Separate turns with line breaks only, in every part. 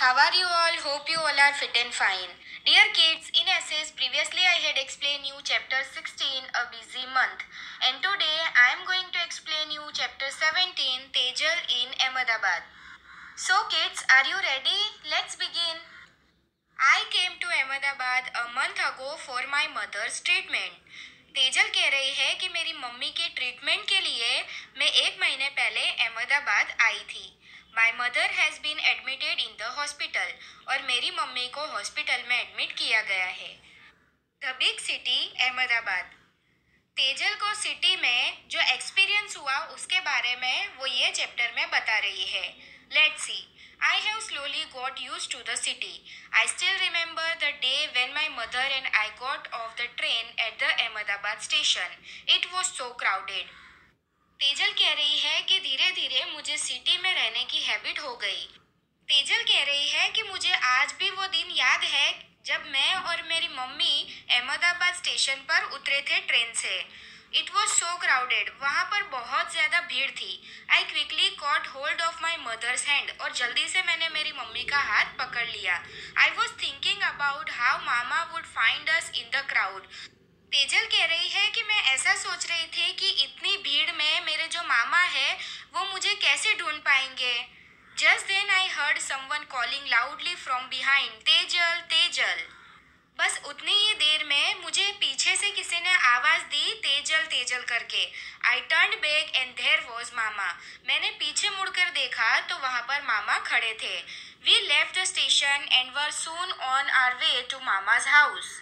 How are you all? Hope you all are fit and fine. Dear kids, in essays, previously I had explained you chapter 16, A Busy Month. And today I am going to explain you chapter 17, Tejal in Ahmedabad. So kids, are you ready? Let's begin. I came to Ahmedabad a month ago for my mother's treatment. Tejal कह रही है कि मेरी mummy के treatment के लिए मैं 1 महीने पहले अहमदाबाद आई थी. My mother has been admitted in the hospital और मेरी मम्मी को हॉस्पिटल में एडमिट किया गया है. The big city Ahmedabad. Tejal को सिटी में जो एक्सपीरियंस हुआ उसके बारे में वो ये चैप्टर में बता रही है. Let's see. I have slowly got used to the city. I still remember the day when my mother and I got off the train at the Ahmedabad station. It was so crowded. Tejal कह रही है कि धीरे धीरे मुझे city में रहने की हैबिट हो गई. तेजल कह रही है कि मुझे आज भी वो दिन याद है जब मैं और मेरी मम्मी अहमदाबाद स्टेशन पर उतरे थे ट्रेन से. It was so crowded. वहाँ पर बहुत ज़्यादा भीड़ थी. I quickly caught hold of my mother's hand और जल्दी से मैंने मेरी मम्मी का हाथ पकड़ लिया. I was thinking about how mama would find us in the crowd. Tejal कह रही है कि मैं ऐसा सोच रही थी कि इतनी भीड़ में मेरे जो मामा है वो मुझे कैसे ढूंढ पाएंगे. Just then I heard someone calling loudly from behind, Tejal Tejal. बस उतनी ही देर में मुझे पीछे से किसी ने आवाज दी, तेजल तेजल करके. I turned back and there was mama. मैंने पीछे मुड़कर देखा तो वहाँ पर मामा खड़े थे. We left the station and were soon on our way to mama's house.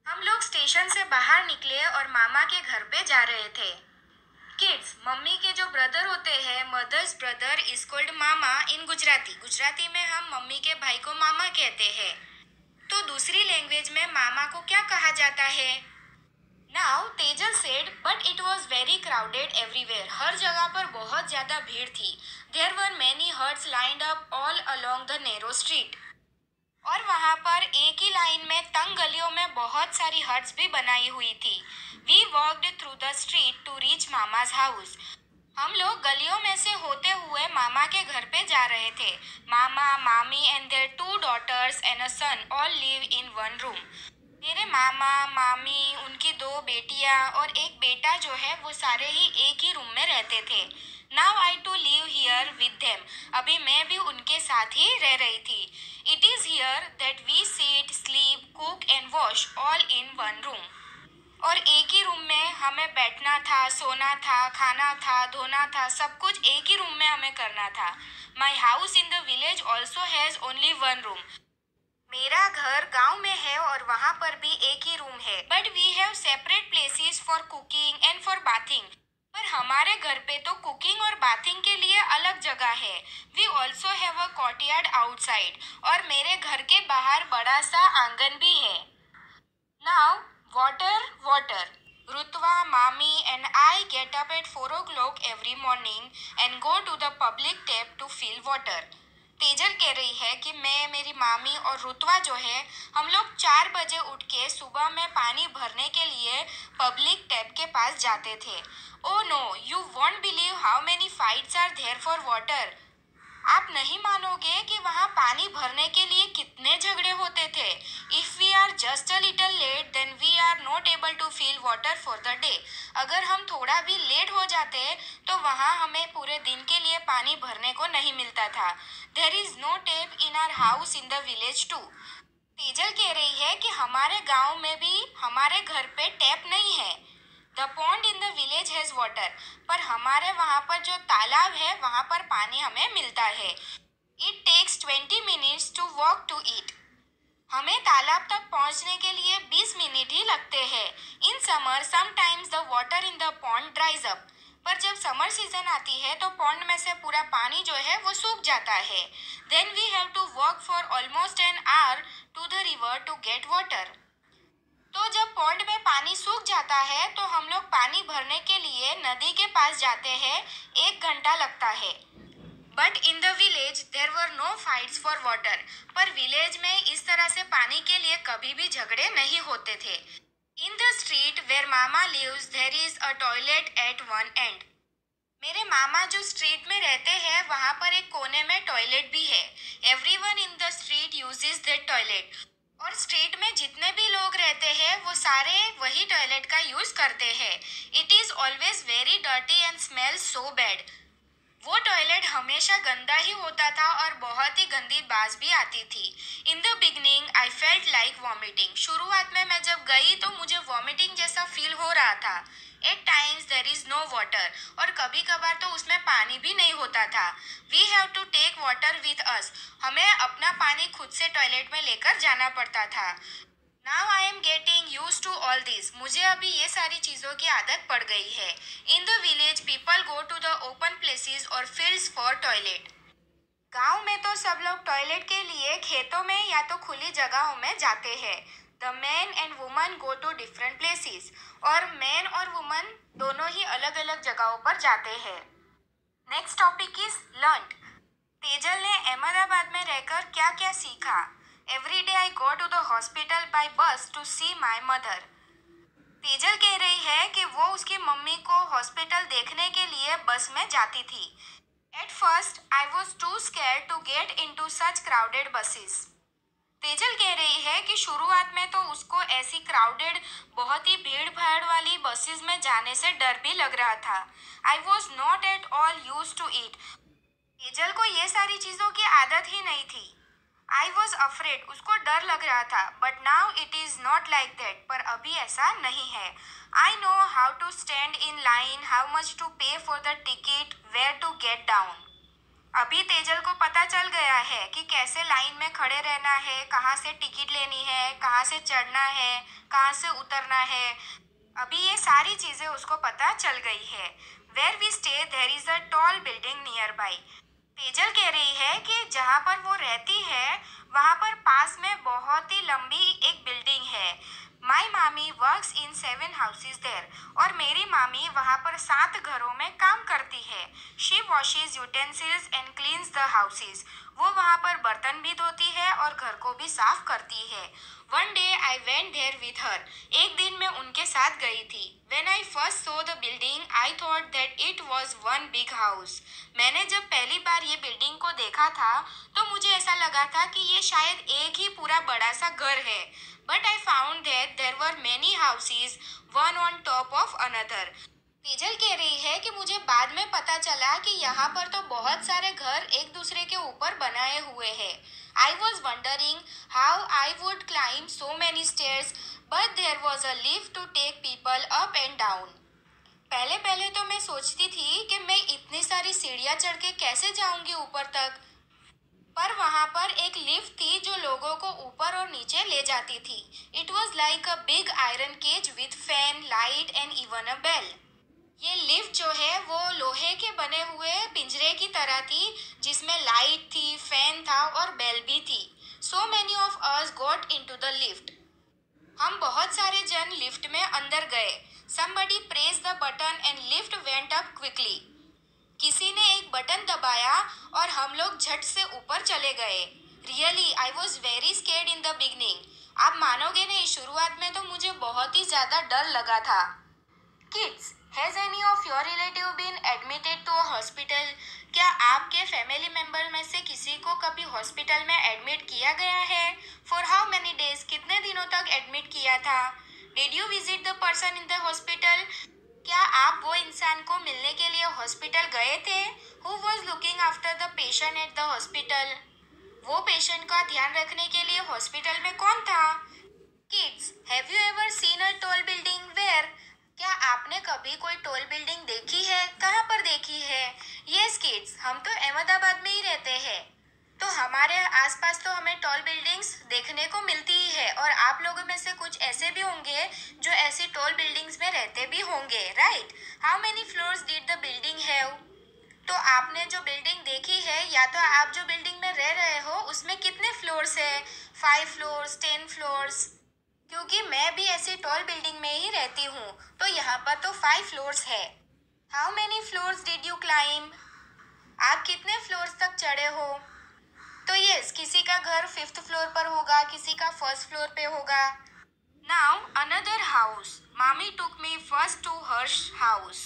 हम लोग स्टेशन से बाहर निकले और मामा के घर पे जा रहे थे. किड्स, मम्मी के जो ब्रदर होते हैं, मदर्स ब्रदर इज कॉल्ड मामा इन गुजराती. गुजराती में हम मम्मी के भाई को मामा कहते हैं. तो दूसरी लैंग्वेज में मामा को क्या कहा जाता है? Now Tejal said but it was very crowded everywhere. हर जगह पर बहुत ज्यादा भीड़ थी. There were many huts lined up all along the narrow street. और वहाँ पर एक ही लाइन में तंग गलियों में बहुत सारी हट्स भी बनाई हुई थी. We walked through the street to reach mama's house. हम लोग गलियों में से होते हुए मामा के घर पे जा रहे थे. Mama, mami and their 2 daughters and a son all live in one room. मेरे मामा, मामी, उनकी 2 बेटियां और एक बेटा जो है वो सारे ही एक ही रूम में रहते थे. Now I too live here with them. अभी मैं भी उनके साथ ही रह रही थी. It is here that we sit, sleep, cook and wash all in one room. और एक ही रूम में हमें बैठना था, सोना था, खाना था, धोना था, सब कुछ एक ही रूम में हमें करना था. My house in the village also has only one room. मेरा घर गांव में है और वहाँ पर भी एक ही रूम है. But we have separate places for cooking and for bathing. पर हमारे घर पे तो कुकिंग और बाथिंग के लिए अलग जगह है. We also have a courtyard outside. और मेरे घर के बाहर बड़ा सा आंगन भी है. Now water. Rutva, Mami and I get up at 4 o'clock every morning and go to the public tap to fill water. Tejal कह रही है कि मैं, मेरी मामी और रुतवा जो है हम लोग 4 बजे उठ के सुबह में पानी भरने के लिए पब्लिक टैप के पास जाते थे. Oh no, you won't believe how many fights are there for water. आप नहीं मानोगे कि वहाँ पानी भरने के लिए कितने झगड़े होते थे. If we are just a little late then we are not able to fill water for the day. अगर हम थोड़ा भी लेट हो जाते तो वहाँ हमें पूरे दिन के लिए पानी भरने को नहीं मिलता था. There is no tap in our house in the village too. Tejal कह रही है कि हमारे गांव में भी हमारे घर पे टैप नहीं है. The pond in the village has water. पर हमारे वहाँ पर जो तालाब है वहाँ पर पानी हमें मिलता है. It takes 20 minutes to walk to it. हमें तालाब तक पहुँचने के लिए 20 मिनट ही लगते हैं. In summer sometimes the water in the pond ड्राइज up. पर जब समर सीजन आती है तो पॉन्ड में से पूरा पानी जो है वो सूख जाता है. Then we have to walk for almost an hour to the river to get water. तो जब पॉन्ड में पानी सूख जाता है तो हम लोग पानी भरने के लिए नदी के पास जाते हैं. 1 घंटा लगता है. But in the village there were no fights for water. पर विलेज में इस तरह से पानी के लिए कभी भी झगड़े नहीं होते थे. In the street where mama lives there is a toilet at one end. मेरे मामा जो स्ट्रीट में रहते हैं वहाँ पर एक कोने में टॉयलेट भी है. Everyone in the street uses that toilet. और स्ट्रीट में जितने भी लोग रहते हैं वो सारे वही टॉयलेट का यूज करते हैं. It is always very dirty and smells so bad. वो टॉयलेट हमेशा गंदा ही होता था और बहुत ही गंदी बास भी आती थी. In the beginning I felt like vomiting. शुरुआत में मैं जब गई तो मुझे वॉमिटिंग जैसा फील हो रहा था. At times there is no water. और कभी कभार तो उसमें पानी भी नहीं होता था. We have to take water with us. हमें अपना पानी खुद से टॉयलेट में लेकर जाना पड़ता था. Now I am getting use to all this. मुझे अभी ये सारी चीज़ों की आदत पड़ गई है. In the village people go to the open places और फील्ड्स फॉर टॉयलेट. गांव में तो सब लोग टॉयलेट के लिए खेतों में या तो खुली जगहों में जाते हैं. The man and woman go to different places. और मैन और वुमन दोनों ही अलग अलग जगहों पर जाते हैं. Next topic is learn. Tejal ने अहमदाबाद में रहकर क्या क्या सीखा. Every day I go to the hospital by bus to see my mother. Tejal कह रही है कि वो उसकी मम्मी को हॉस्पिटल देखने के लिए बस में जाती थी. At first I was too scared to get into such crowded buses. Tejal कह रही है कि शुरुआत में तो उसको ऐसी क्राउडेड बहुत ही भीड़ भाड़ वाली बसेस में जाने से डर भी लग रहा था. I was not at all use to it. Tejal को ये सारी चीज़ों की आदत ही नहीं थी. I was afraid. उसको डर लग रहा था. But now it is not like that. पर अभी ऐसा नहीं है. I know how to stand in line, how much to pay for the ticket, where to get down. अभी तेजल को पता चल गया है कि कैसे लाइन में खड़े रहना है, कहाँ से टिकट लेनी है, कहाँ से चढ़ना है, कहाँ से उतरना है. अभी ये सारी चीज़ें उसको पता चल गई है. Where we stay there is a tall building nearby. Tejal कह रही है कि जहाँ पर वो रहती है वहाँ पर पास में बहुत ही लंबी एक बिल्डिंग है. माई मामी वर्क्स इन 7 हाउसेज देर. और मेरी मामी वहाँ पर 7 घरों में काम करती है. She washes utensils and cleans the houses. वो वहाँ पर बर्तन भी धोती है और घर को भी साफ करती है. One day I went there with her. एक दिन मैं उनके साथ गई थी. When I first saw the building I thought that it was one big house. मैंने जब पहली बार ये बिल्डिंग को देखा था तो मुझे ऐसा लगा था कि ये शायद एक ही पूरा बड़ा सा घर है. But I found that there were many houses one on top of another. Tejal कह रही है कि मुझे बाद में पता चला कि यहाँ पर तो बहुत सारे घर एक दूसरे के ऊपर बनाए हुए हैं. I was wondering how I would climb so many stairs but there was a lift to take people up and down. पहले पहले तो मैं सोचती थी कि मैं इतनी सारी सीढ़ियाँ चढ़ के कैसे जाऊंगी ऊपर तक. पर वहाँ पर एक लिफ्ट थी जो लोगों को ऊपर और नीचे ले जाती थी. It was like a big iron cage with fan, light and even a bell. ये लिफ्ट जो है वो लोहे के बने हुए पिंजरे की तरह थी जिसमें लाइट थी, फैन था और बेल भी थी. So many of us got into the lift. हम बहुत सारे जन लिफ्ट में अंदर गए. Somebody press the button and lift went up quickly. किसी ने एक बटन दबाया और हम लोग झट से ऊपर चले गए. Really I was very scared in the beginning. आप मानोगे नहीं, शुरुआत में तो मुझे बहुत ही ज़्यादा डर लगा था. Kids, has any of your relative been admitted to a hospital. क्या आपके फैमिली मेंबर में से किसी को कभी हॉस्पिटल में एडमिट किया गया है. For how many days. कितने दिनों तक एडमिट किया था. Did you visit the person in the hospital. क्या आप वो इंसान को मिलने के लिए हॉस्पिटल गए थे. Who was looking after the patient at the hospital. वो पेशेंट का ध्यान रखने के लिए हॉस्पिटल में कौन था. Kids, have you ever seen a tall building where. क्या आपने कभी कोई टॉल बिल्डिंग देखी है. कहाँ पर देखी है. यस किड्स, हम तो अहमदाबाद में ही रहते हैं तो हमारे आसपास तो हमें टॉल बिल्डिंग्स देखने को मिलती ही है. और आप लोगों में से कुछ ऐसे भी होंगे जो ऐसी टॉल बिल्डिंग्स में रहते भी होंगे, right. How many floors did the building have. तो आपने जो बिल्डिंग देखी है या तो आप जो बिल्डिंग में रह रहे हो उसमें कितने फ्लोर्स है. 5 फ्लोर्स, 10 फ्लोर्स. क्योंकि मैं भी ऐसी टॉल बिल्डिंग में ही रहती हूँ तो यहाँ पर तो 5 फ्लोर्स है. How many floors did you climb. आप कितने फ्लोर्स तक चढ़े हो. तो यस, किसी का घर 5th फ्लोर पर होगा, किसी का 1st फ्लोर पे होगा. Now another house. मामी took me first to Harsh house.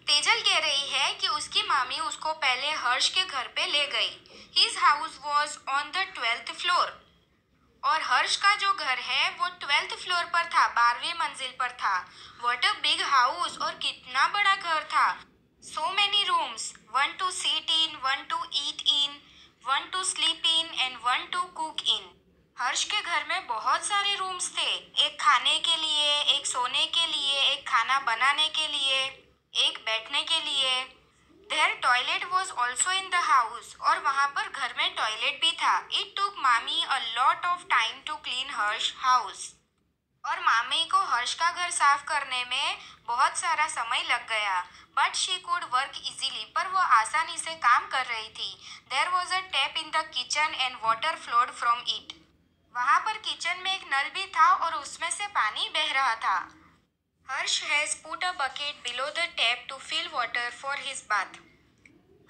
Tejal कह रही है कि उसकी मामी उसको पहले हर्ष के घर पे ले गई. His house was on the 12th floor. और हर्ष का जो घर है वो 12th फ्लोर पर था, 12वीं मंजिल पर था. What a big house, और कितना बड़ा घर था. So many rooms, one to sit in, one to eat in, one to sleep in and one to cook in. हर्ष के घर में बहुत सारे रूम्स थे. एक खाने के लिए, एक सोने के लिए, एक खाना बनाने के लिए, एक बैठने के लिए. Their toilet was also in the house, और वहाँ पर घर में टॉयलेट भी था. It took मामी a lot of time to clean Harsh house. और मामी को हर्ष का घर साफ करने में बहुत सारा समय लग गया. But she could work easily, पर वो आसानी से काम कर रही थी. There was a tap in the kitchen and water flowed from it. वहाँ पर किचन में एक नल भी था और उसमें से पानी बह रहा था. Harsh has put a bucket below the tap to fill water for his bath.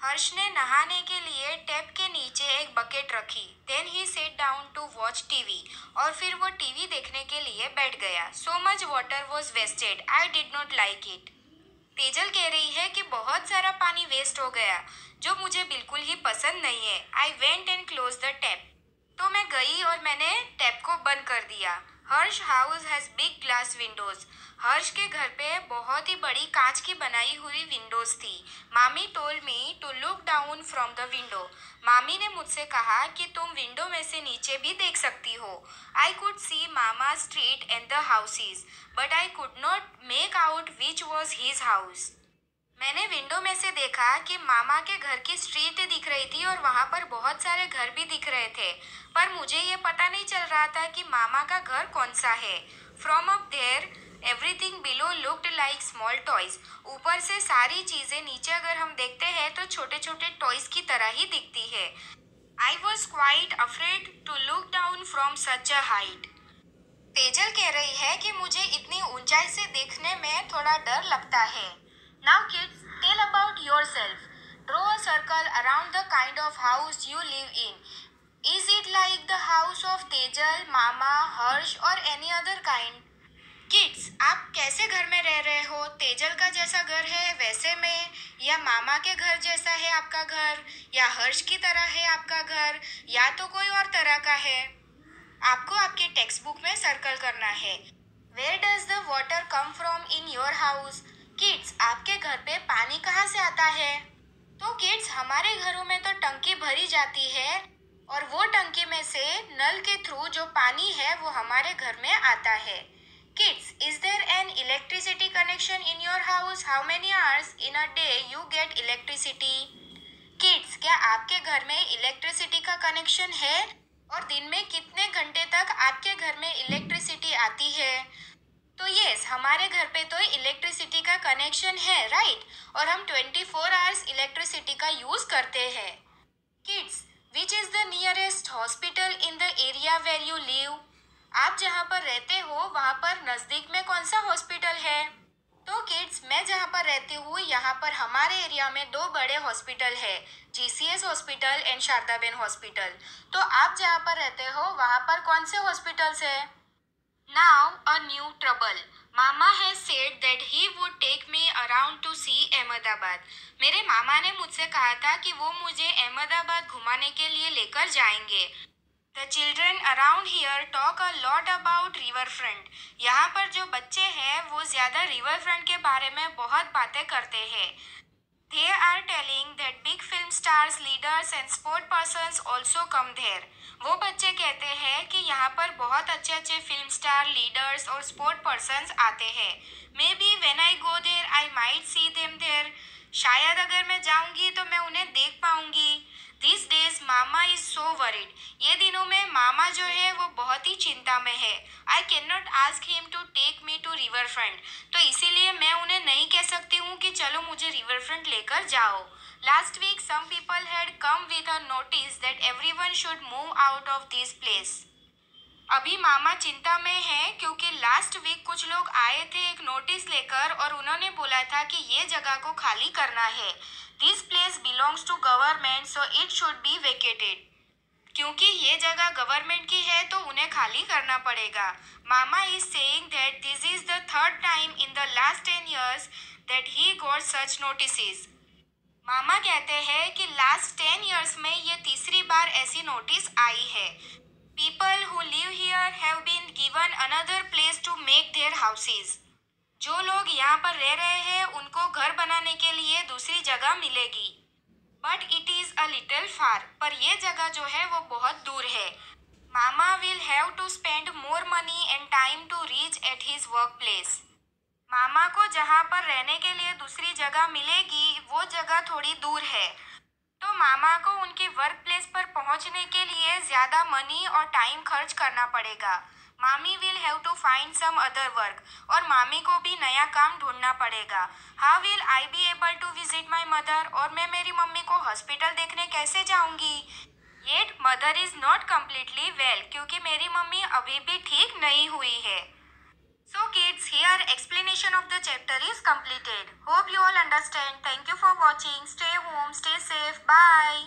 हर्ष ने नहाने के लिए टैप के नीचे एक बकेट रखी. Then he sat down to watch TV. और फिर वो टीवी देखने के लिए बैठ गया. So much water was wasted. I did not like it. Tejal कह रही है कि बहुत सारा पानी वेस्ट हो गया, जो मुझे बिल्कुल ही पसंद नहीं है. I went and closed the tap. तो मैं गई और मैंने टैप को बंद कर दिया. Harsh house has big glass windows. Harsh के घर पे बहुत ही बड़ी कांच की बनाई हुई विंडोज थी. Mami told me to look down from the window. मामी ने मुझसे कहा कि तुम विंडो में से नीचे भी देख सकती हो. I could see mama street and the houses, but I could not make out which was his house. मैंने विंडो में से देखा कि मामा के घर की स्ट्रीट दिख रही थी और वहाँ पर बहुत सारे घर भी दिख रहे थे, पर मुझे ये पता नहीं चल रहा था कि मामा का घर कौन सा है. From up there everything below looked like small toys. ऊपर से सारी चीजें नीचे अगर हम देखते हैं तो छोटे छोटे टॉयज की तरह ही दिखती है. I was quite afraid to look down from such a height. Tejal कह रही है कि मुझे इतनी ऊंचाई से देखने में थोड़ा डर लगता है. Now kids, tell about yourself. Draw a circle around the kind of house you live in. Is it like the house of Tejal, Mama, Harsh or any other kind? Kids, आप कैसे घर में रह रहे हो? तेजल का जैसा घर है वैसे में, या मामा के घर जैसा है आपका घर, या हर्ष की तरह है आपका घर, या तो कोई और तरह का है? आपको आपके टेक्स्ट बुक में सर्कल करना है. Where does the water come from in your house? Kids, आपके घर पे पानी कहाँ से आता है? तो किड्स, हमारे घरों में तो टंकी भरी जाती है और वो टंकी में से नल के थ्रू जो पानी है वो हमारे घर में आता है. Kids, is there an electricity connection in your house? How many hours in a day you get electricity? Kids, क्या आपके घर में इलेक्ट्रिसिटी का कनेक्शन है और दिन में कितने घंटे तक आपके घर में इलेक्ट्रिसिटी आती है? तो यस, हमारे घर पे तो इलेक्ट्रिसिटी का कनेक्शन है, राइट? और हम 24 आवर्स इलेक्ट्रिसिटी का यूज करते हैं. Kids, which is the nearest hospital in the area where you live? आप जहाँ पर रहते हो वहाँ पर नजदीक में कौन सा हॉस्पिटल है? तो किड्स, मैं जहाँ पर रहती हूँ यहाँ पर हमारे एरिया में 2 बड़े हॉस्पिटल है, GCS hospital and Shardaben hospital. तो आप जहाँ पर रहते हो वहाँ पर कौन से हॉस्पिटल्स है? Now a new trouble. Mama has said that he would take me around to see Ahmedabad. मेरे मामा ने मुझसे कहा था कि वो मुझे अहमदाबाद घुमाने के लिए लेकर जाएंगे. The children around here talk a lot about riverfront. यहाँ पर जो बच्चे हैं वो ज़्यादा riverfront के बारे में बहुत बातें करते हैं. They are telling that big film stars, leaders and sport persons also come there. वो बच्चे कहते हैं कि यहाँ पर बहुत अच्छे अच्छे फिल्म स्टार, लीडर्स और स्पोर्ट पर्सन्स आते हैं. Maybe when I go there I might see them there. शायद अगर मैं जाऊंगी तो मैं उन्हें देख पाऊंगी. This days mama is so worried. ये दिनों में मामा जो है वो बहुत ही चिंता में है. I can not ask him to take me to river front. तो इसीलिए मैं उन्हें नहीं कह सकती हूँ कि चलो मुझे रिवर फ्रंट लेकर जाओ. Last week, some people had come with a notice that everyone should move out of this place. अभी मामा चिंता में है क्योंकि लास्ट वीक कुछ लोग आए थे एक नोटिस लेकर और उन्होंने बोला था कि ये जगह को खाली करना है. This place belongs to government, so it should be vacated. क्योंकि ये जगह गवर्नमेंट की है तो उन्हें खाली करना पड़ेगा. मामा is saying that this is the third time in the last 10 years that he got such notices. मामा कहते हैं कि लास्ट 10 years में ये तीसरी बार ऐसी नोटिस आई है। People who live here have been given another place to make their houses. जो लोग यहाँ पर रह रहे हैं उनको घर बनाने के लिए दूसरी जगह मिलेगी। But it is a little far, पर ये जगह जो है वो बहुत दूर है। Mama will have to spend more money and time to reach at his work place. मामा को जहाँ पर रहने के लिए दूसरी जगह मिलेगी वो जगह थोड़ी दूर है, तो मामा को उनके वर्क प्लेस पर पहुँचने के लिए ज़्यादा मनी और टाइम खर्च करना पड़ेगा। Mami will have to find some other work, और मामी को भी नया काम ढूंढना पड़ेगा। How will I be able to visit my mother, और मैं मेरी मम्मी को हॉस्पिटल देखने कैसे जाऊंगी। Yet mother is not completely well, क्योंकि मेरी मम्मी अभी भी ठीक नहीं हुई है। So kids, here explanation of the chapter is completed. Hope you all understand. Thank you for watching. Stay home, stay safe. Bye.